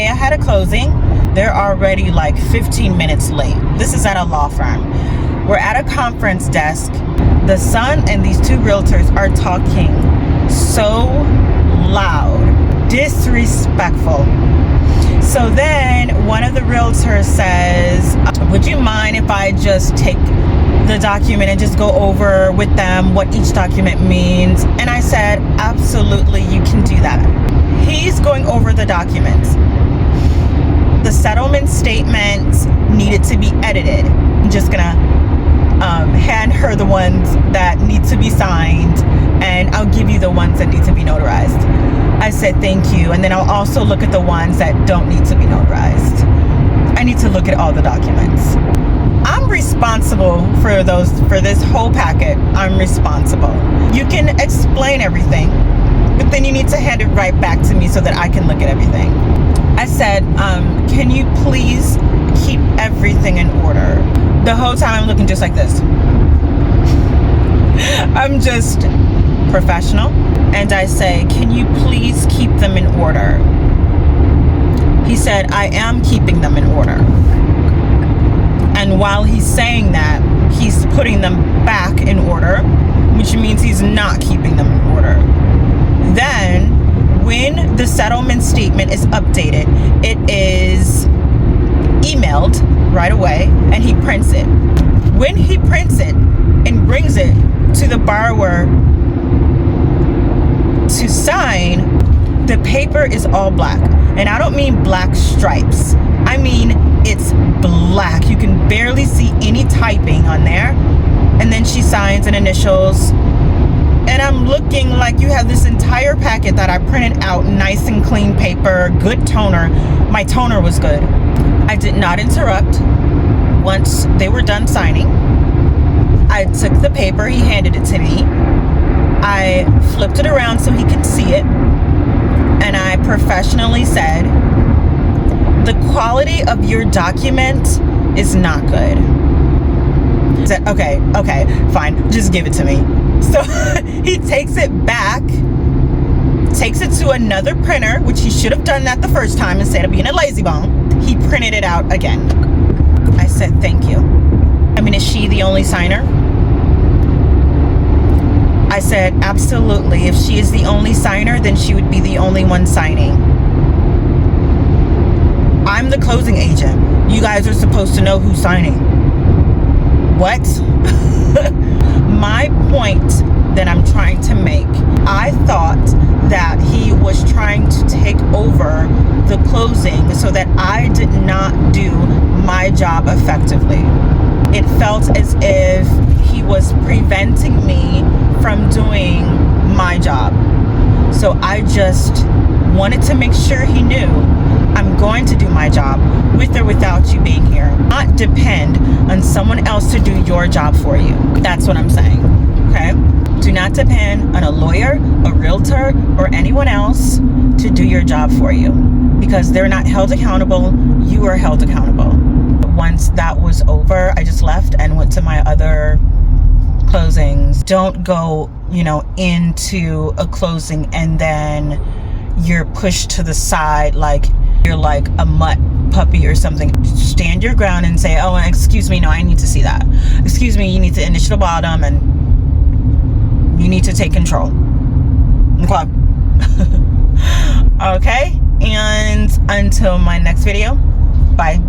day ahead of closing. They're already like 15 minutes late. This is at a law firm. We're at a conference desk. The son and these two realtors are talking so loud, disrespectful. So then one of the realtors says, would you mind if I just take the document and just go over with them what each document means? And I said, absolutely, you can do that. He's going over the documents. The settlement statements needed to be edited. I'm just gonna hand her the ones that need to be signed, and I'll give you the ones that need to be notarized. I said thank you, and then I'll also look at the ones that don't need to be notarized. I need to look at all the documents. I'm responsible for this whole packet. I'm responsible. You can explain everything, but then you need to hand it right back to me so that I can look at everything. I said, can you please keep everything in order? The whole time I'm looking just like this. I'm just professional. And I say, can you please keep them in order? He said, I am keeping them in order. And while he's saying that, he's putting them back in order, which means he's not keeping them in order. Then, when the settlement statement is updated, it is emailed right away, and he prints it. When he prints it and brings it to the borrower to sign, the paper is all black. And I don't mean black stripes. I mean, it's black. You can barely see any typing on there. And then she signs and initials. And I'm looking like you have this entire packet that I printed out, nice and clean paper, good toner. My toner was good. I did not interrupt. Once they were done signing, I took the paper, he handed it to me. I flipped it around so he could see it. And I professionally said, the quality of your document is not good. He said, okay, fine, just give it to me. So he takes it back, takes it to another printer, which he should have done that the first time instead of being a lazy bone. He printed it out again. I said, thank you. I mean, is she the only signer? I said, absolutely. If she is the only signer, then she would be the only one signing. I'm the closing agent. You guys are supposed to know who's signing. What? My point that I'm trying to make, I thought that he was trying to take over the closing so that I did not do my job effectively. It felt as if he was preventing me from doing my job. So I just wanted to make sure he knew I'm going to do my job with or without you being here. Not depend on someone else to do your job for you. That's what I'm saying, okay? Do not depend on a lawyer, a realtor, or anyone else to do your job for you, because they're not held accountable. You are held accountable. Once that was over, I just left and went to my other closings. Don't go, into a closing and then you're pushed to the side like you're like a mutt puppy or something. Stand your ground and say, oh, excuse me, no, I need to see that. Excuse me, you need to initial the bottom and you need to take control. Okay. Okay, and until my next video, bye.